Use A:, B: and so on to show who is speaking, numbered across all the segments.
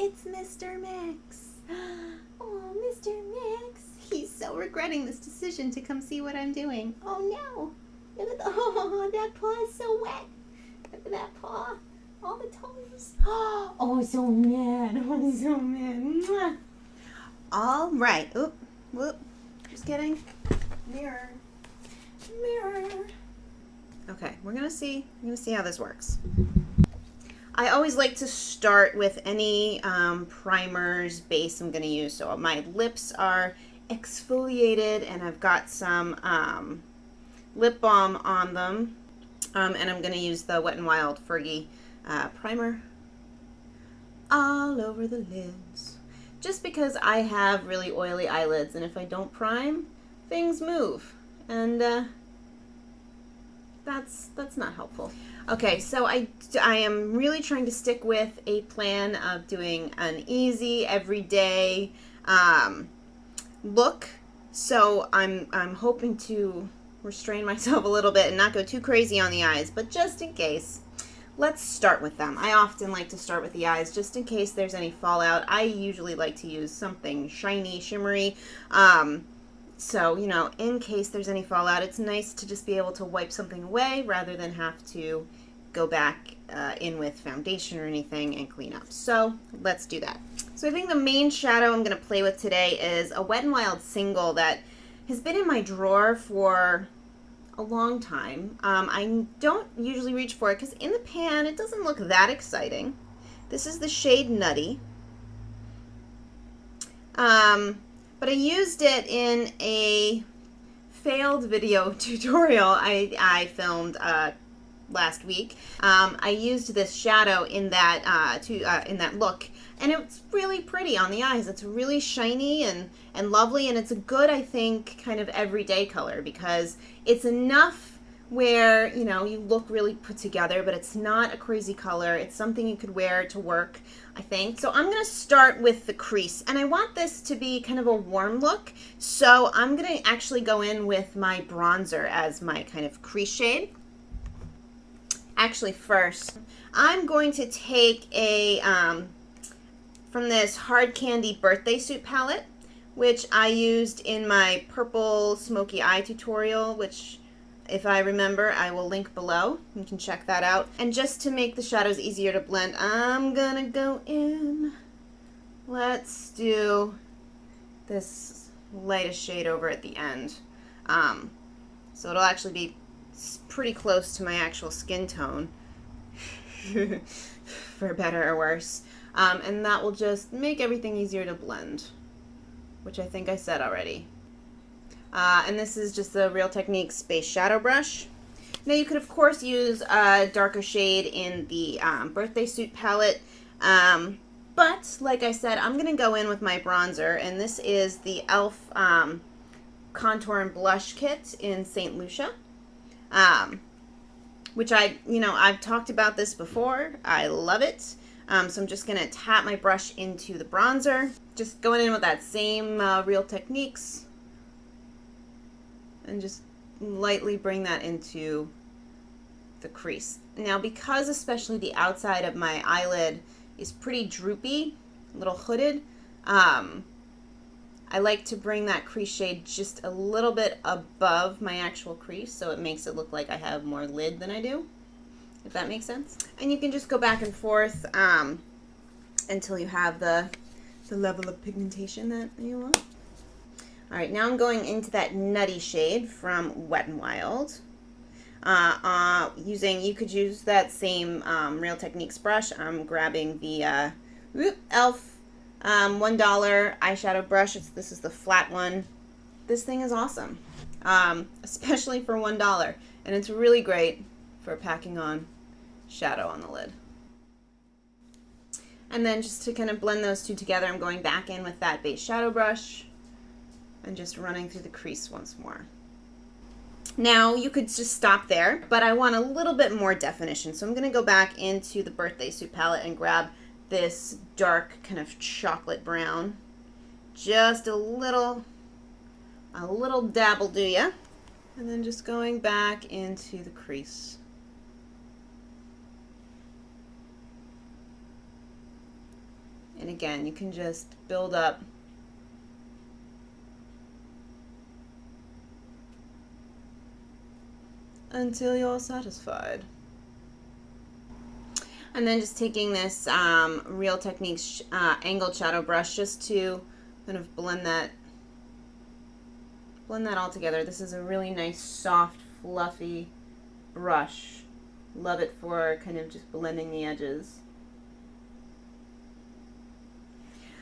A: it's Mr. Mix. Oh, Mr. Mix. He's so regretting this decision to come see what I'm doing. Oh no. Look at that paw is so wet. Look at that paw. All the toes. Oh, so mad. Oh, so mad. Mwah. All right. Oop. Whoop. Just kidding. Mirror. Mirror. Okay, we're gonna see how this works. I always like to start with any primers base I'm gonna use. So my lips are exfoliated and I've got some lip balm on them. And I'm gonna use the Wet n Wild Fergie primer all over the lids. Just because I have really oily eyelids, and if I don't prime, things move. And that's not helpful. Okay, so I am really trying to stick with a plan of doing an easy, everyday look. So I'm hoping to restrain myself a little bit and not go too crazy on the eyes, but just in case, let's start with them. I often like to start with the eyes just in case there's any fallout. I usually like to use something shiny, shimmery. So, you know, in case there's any fallout, it's nice to just be able to wipe something away rather than have to go back in with foundation or anything and clean up. So let's do that. So I think the main shadow I'm going to play with today is a Wet n Wild single that has been in my drawer for a long time. I don't usually reach for it because in the pan it doesn't look that exciting. This is the shade Nutty. But I used it in a failed video tutorial I filmed last week. I used this shadow in that look, and it's really pretty on the eyes. It's really shiny and lovely, and it's a good, I think, kind of everyday color because it's enough where, you know, you look really put together, but it's not a crazy color. It's something you could wear to work, I think. So I'm going to start with the crease, and I want this to be kind of a warm look, so I'm going to actually go in with my bronzer as my kind of crease shade. Actually, first, I'm going to take a, from this Hard Candy Birthday Suit palette, which I used in my purple smoky eye tutorial, which, if I remember, I will link below. You can check that out. And just to make the shadows easier to blend, I'm gonna go in. Let's do this lightest shade over at the end. So it'll actually be pretty close to my actual skin tone, for better or worse. And that will just make everything easier to blend, which I think I said already. And this is just the Real Techniques Space Shadow Brush. Now you could of course use a darker shade in the Birthday Suit palette, but like I said, I'm going to go in with my bronzer, and this is the e.l.f. Contour and Blush Kit in St. Lucia, which I've talked about this before. I love it. So I'm just going to tap my brush into the bronzer, just going in with that same Real Techniques, and just lightly bring that into the crease. Now, because especially the outside of my eyelid is pretty droopy, a little hooded, I like to bring that crease shade just a little bit above my actual crease, so it makes it look like I have more lid than I do, if that makes sense. And you can just go back and forth until you have the level of pigmentation that you want. All right, now I'm going into that Nutty shade from Wet n Wild. You could use that same Real Techniques brush. I'm grabbing the e.l.f. $1 eyeshadow brush. This is the flat one. This thing is awesome, especially for $1, and it's really great for packing on shadow on the lid. And then just to kind of blend those two together, I'm going back in with that base shadow brush and just running through the crease once more. Now you could just stop there, but I want a little bit more definition, so I'm going to go back into the Birthday Suit palette and grab this dark kind of chocolate brown. Just a little dab will do ya. And then just going back into the crease. And again, you can just build up until you're satisfied. And then just taking this Real Techniques angled shadow brush just to kind of blend that all together. This is a really nice, soft, fluffy brush. Love it for kind of just blending the edges.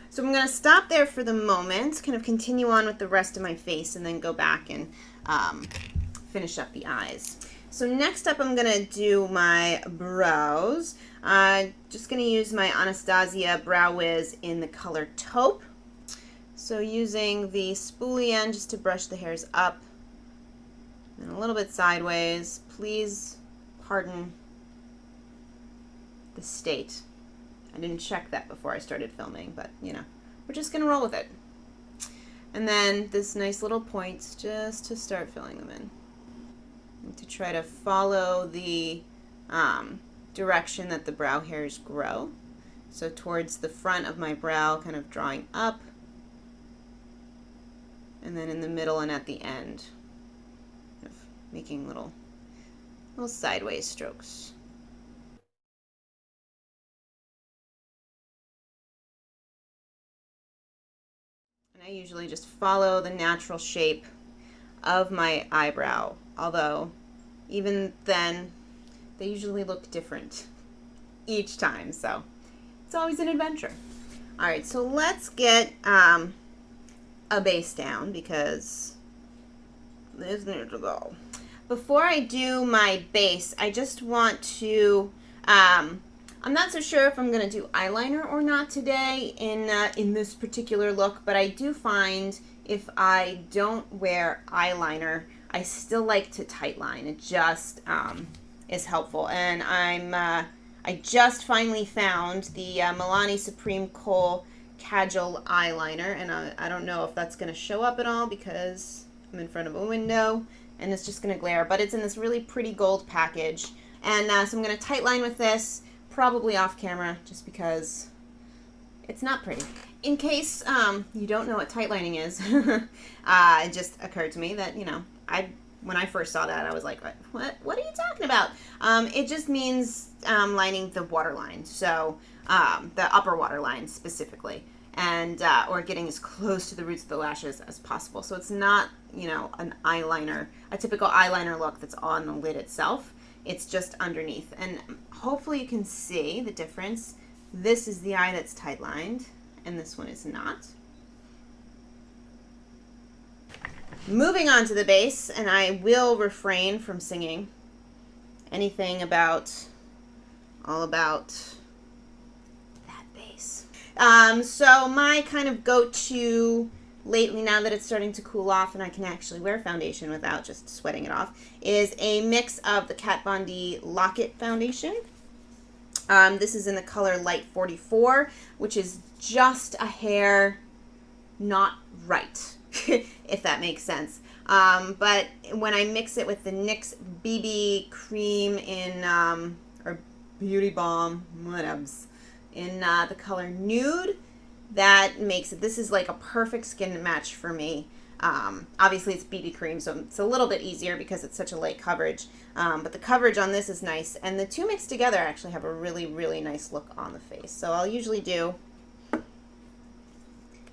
A: So I'm going to stop there for the moment, kind of continue on with the rest of my face, and then go back and finish up the eyes. So next up, I'm going to do my brows. Just going to use my Anastasia Brow Wiz in the color Taupe. So using the spoolie end just to brush the hairs up and a little bit sideways. Please pardon the state. I didn't check that before I started filming, but you know, we're just gonna roll with it. And then this nice little points just to start filling them in. And to try to follow the direction that the brow hairs grow. So towards the front of my brow, kind of drawing up, and then in the middle and at the end, kind of making little sideways strokes. I usually just follow the natural shape of my eyebrow, although even then they usually look different each time, so it's always an adventure. All right, so let's get a base down because this needs to go. Before I do my base, I just want to I'm not so sure if I'm going to do eyeliner or not today in this particular look, but I do find if I don't wear eyeliner, I still like to tightline. It just is helpful. And I just finally found the Milani Supreme Kohl Kajal eyeliner, and I don't know if that's going to show up at all because I'm in front of a window and it's just going to glare, but it's in this really pretty gold package. And so I'm going to tightline with this, probably off camera, just because it's not pretty. In case you don't know what tightlining is, it just occurred to me that, you know, when I first saw that, I was like, what are you talking about? It just means lining the waterline, so the upper waterline specifically, and or getting as close to the roots of the lashes as possible. So it's not, you know, an eyeliner, a typical eyeliner look that's on the lid itself. It's just underneath, and hopefully you can see the difference. This is the eye that's tight lined, and this one is not. Moving on to the base, and I will refrain from singing anything all about that base. So my kind of go-to lately, now that it's starting to cool off and I can actually wear foundation without just sweating it off, is a mix of the Kat Von D Lock-It foundation. This is in the color Light 44, which is just a hair not right, if that makes sense. But when I mix it with the NYX BB cream in, or Beauty Balm, whatevs, in the color Nude, that makes it, this is like a perfect skin match for me. Obviously it's BB cream, so it's a little bit easier because it's such a light coverage. But the coverage on this is nice, and the two mixed together actually have a really, really nice look on the face. So I'll usually do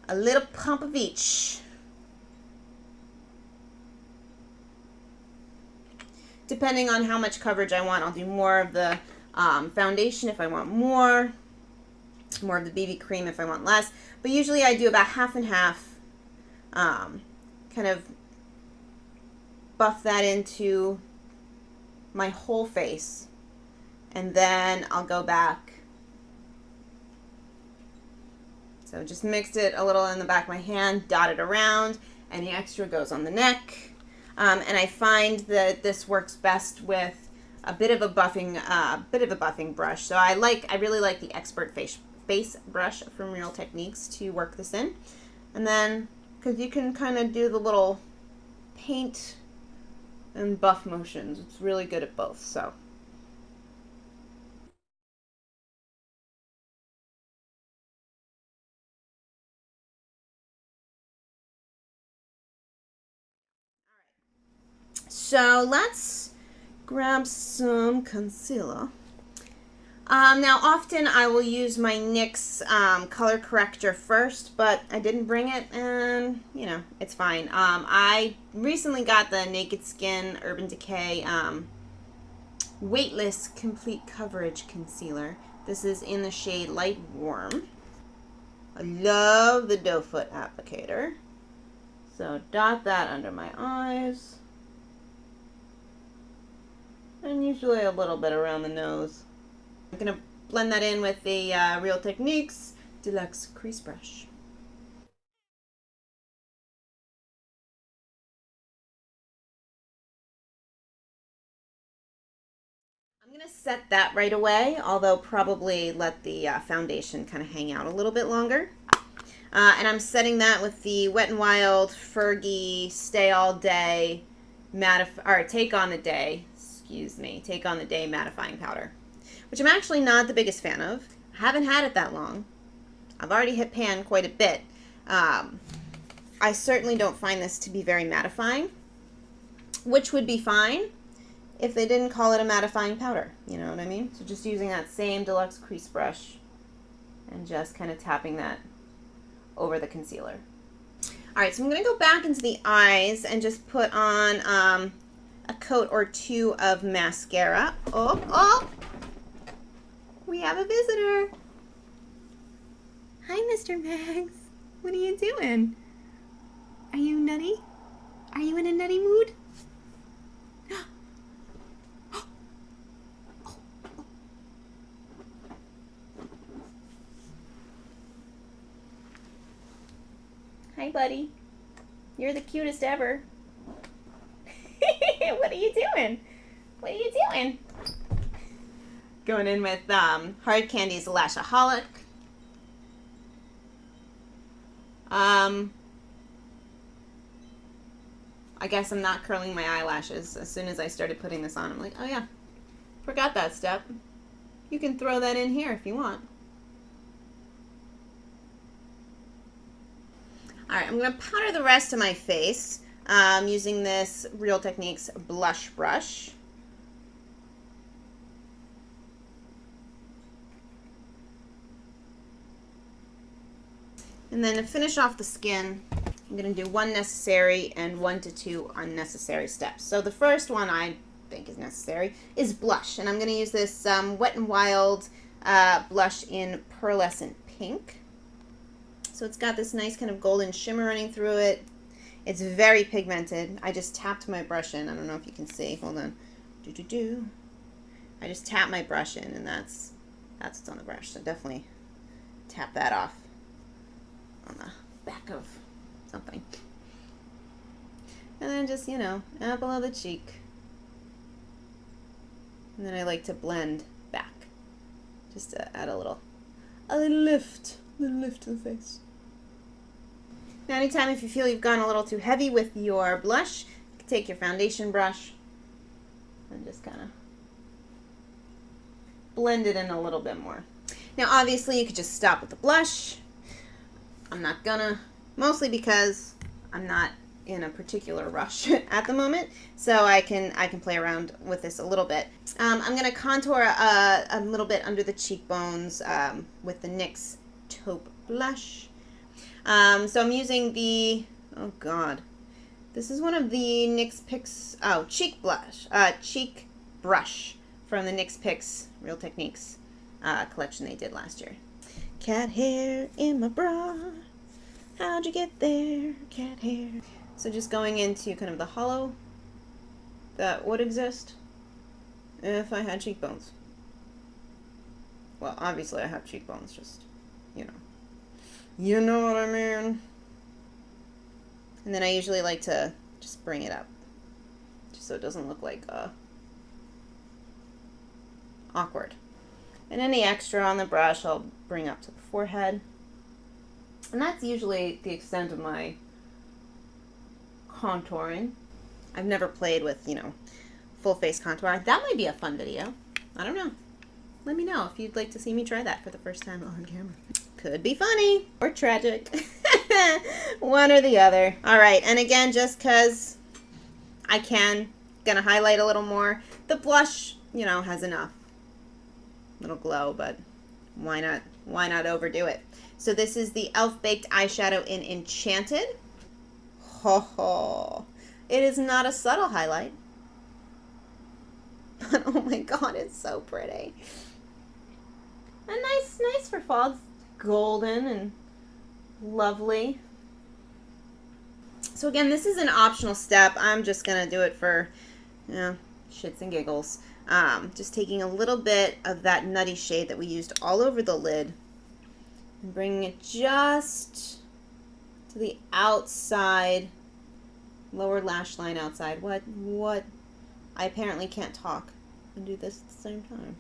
A: a little pump of each. Depending on how much coverage I want, I'll do more of the foundation if I want more of the BB cream if I want less. But usually I do about half and half, kind of buff that into my whole face, and then I'll go back. So just mixed it a little in the back of my hand, dot it around, and the extra goes on the neck. And I find that this works best with a bit of a buffing brush. So I really like the Expert Face brush from Real Techniques to work this in. And then, because you can kind of do the little paint and buff motions, it's really good at both. So So let's grab some concealer. Now, often I will use my NYX color corrector first, but I didn't bring it, and, you know, it's fine. I recently got the Naked Skin Urban Decay Weightless Complete Coverage Concealer. This is in the shade Light Warm. I love the doe foot applicator. So dot that under my eyes. And usually a little bit around the nose. I'm going to blend that in with the Real Techniques Deluxe Crease Brush. I'm going to set that right away, although probably let the foundation kind of hang out a little bit longer. And I'm setting that with the Wet n Wild Fergie Stay All Day Take on the Day mattifying powder, which I'm actually not the biggest fan of. I haven't had it that long. I've already hit pan quite a bit. I certainly don't find this to be very mattifying, which would be fine if they didn't call it a mattifying powder. You know what I mean? So just using that same deluxe crease brush and just kind of tapping that over the concealer. All right, so I'm going to go back into the eyes and just put on a coat or two of mascara. Oh, we have a visitor. Hi, Mr. Mags. What are you doing? Are you nutty? Are you in a nutty mood? Hi, buddy. You're the cutest ever. What are you doing? What are you doing? Going in with Hard Candy's Lashaholic. I guess I'm not curling my eyelashes. As soon as I started putting this on, I'm like, oh yeah, forgot that step. You can throw that in here if you want. Alright, I'm going to powder the rest of my face using this Real Techniques blush brush. And then to finish off the skin, I'm going to do one necessary and 1 to 2 unnecessary steps. So the first one I think is necessary is blush. And I'm going to use this Wet n Wild blush in Pearlescent Pink. So it's got this nice kind of golden shimmer running through it. It's very pigmented. I just tapped my brush in. I don't know if you can see. Hold on. I just tapped my brush in, and that's what's on the brush. So definitely tap that off on the back of something. And then just, you know, apple of the cheek. And then I like to blend back, just to add a little lift to the face. Now, anytime if you feel you've gone a little too heavy with your blush, you can take your foundation brush and just kind of blend it in a little bit more. Now, obviously, you could just stop with the blush. I'm not gonna, mostly because I'm not in a particular rush at the moment, so I can play around with this a little bit. I'm gonna contour a little bit under the cheekbones with the NYX Taupe blush. So I'm using the, oh god, this is one of the NYX Picks, cheek brush from the NYX Picks Real Techniques collection they did last year. Cat hair in my bra, how'd you get there, cat hair? So just going into kind of the hollow that would exist if I had cheekbones. Well, obviously I have cheekbones, just, you know. You know what I mean? And then I usually like to just bring it up, just so it doesn't look like awkward. And any extra on the brush I'll bring up to the forehead. And that's usually the extent of my contouring. I've never played with, you know, full face contour. That might be a fun video. I don't know. Let me know if you'd like to see me try that for the first time on camera. Could be funny or tragic. One or the other. All right, and again, just because I can, going to highlight a little more. The blush, you know, has enough little glow, but why not overdo it? So this is the Elf Baked eyeshadow in Enchanted. Ho ho. It is not a subtle highlight. But oh my god, it's so pretty. And nice for fall. It's golden and lovely. So again, this is an optional step. I'm just going to do it for, you know, shits and giggles. Just taking a little bit of that nutty shade that we used all over the lid and bringing it just to the outside, lower lash line outside. What? I apparently can't talk and do this at the same time.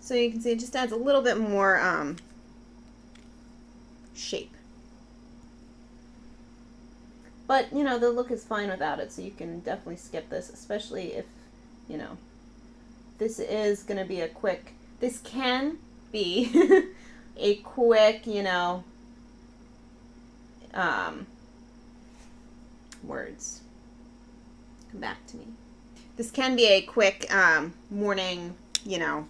A: So you can see it just adds a little bit more shape. But, you know, the look is fine without it, so you can definitely skip this, especially if, you know, this is going to be a quick, this can be a quick, you know, words. Come back to me. This can be a quick morning, you know,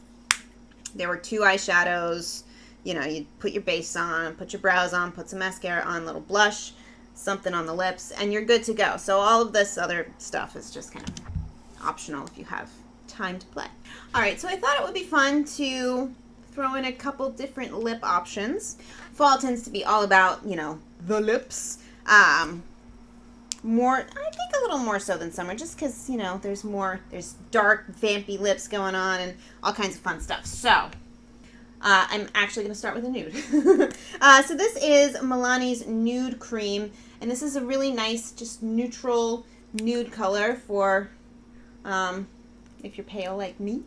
A: there were 2 eyeshadows, you know, you put your base on, put your brows on, put some mascara on, little blush, something on the lips, and you're good to go. So all of this other stuff is just kind of optional if you have time to play. All right, so I thought it would be fun to throw in a couple different lip options. Fall tends to be all about, you know, the lips. More, I think a little more so than summer, just because, you know, there's dark, vampy lips going on and all kinds of fun stuff. So I'm actually going to start with a nude. So this is Milani's Nude Cream, and this is a really nice, just neutral nude color for if you're pale like me.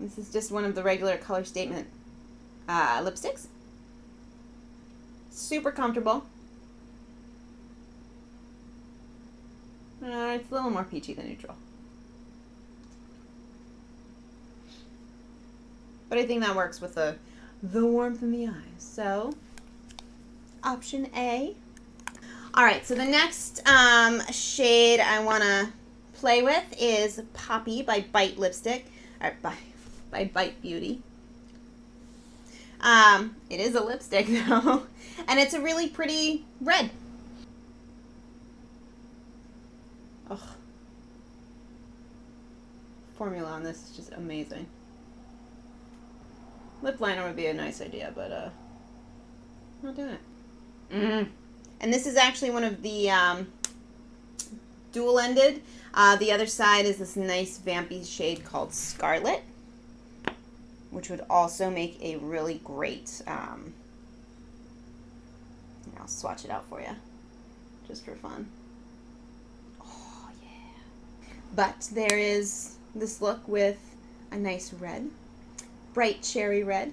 A: This is just one of the regular Color Statement lipsticks. Super comfortable. It's a little more peachy than neutral. But I think that works with the warmth in the eyes. So, option A. Alright, so the next shade I want to play with is Poppy by Bite Lipstick. Or by Bite Beauty. It is a lipstick though. And it's a really pretty red. Oh. Formula on this is just amazing. Lip liner would be a nice idea, but not doing it. And this is actually one of the dual-ended. The other side is this nice vampy shade called Scarlet, which would also make a really great, I'll swatch it out for you, just for fun. Oh, yeah. But there is this look with a nice red. Bright cherry red.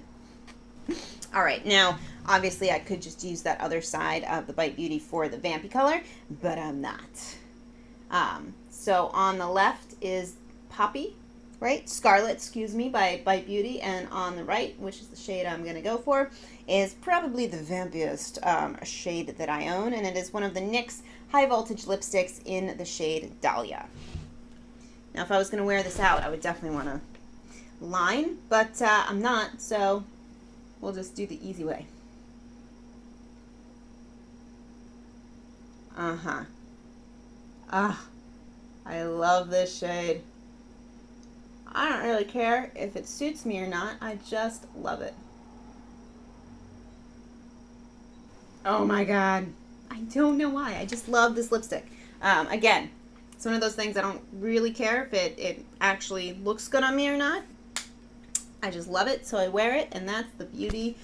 A: All right, now obviously I could just use that other side of the Bite Beauty for the vampy color, but I'm not. So on the left is Poppy, right? Scarlet, excuse me, by Bite Beauty, and on the right, which is the shade I'm going to go for, is probably the vampiest shade that I own, and it is one of the NYX high voltage lipsticks in the shade Dahlia. Now, if I was going to wear this out, I would definitely want to line, but I'm not, so we'll just do the easy way. I love this shade. I don't really care if it suits me or not, I just love it. Oh my god, I don't know why, I just love this lipstick. Again, it's one of those things I don't really care if it actually looks good on me or not. I just love it, so I wear it, and that's the beauty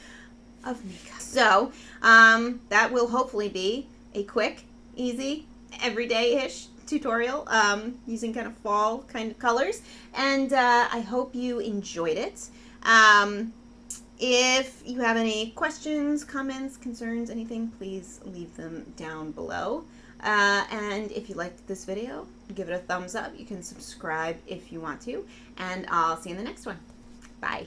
A: of makeup. So, that will hopefully be a quick, easy, everyday-ish tutorial using kind of fall kind of colors, and I hope you enjoyed it. If you have any questions, comments, concerns, anything, please leave them down below. And if you liked this video, give it a thumbs up. You can subscribe if you want to, and I'll see you in the next one. Bye.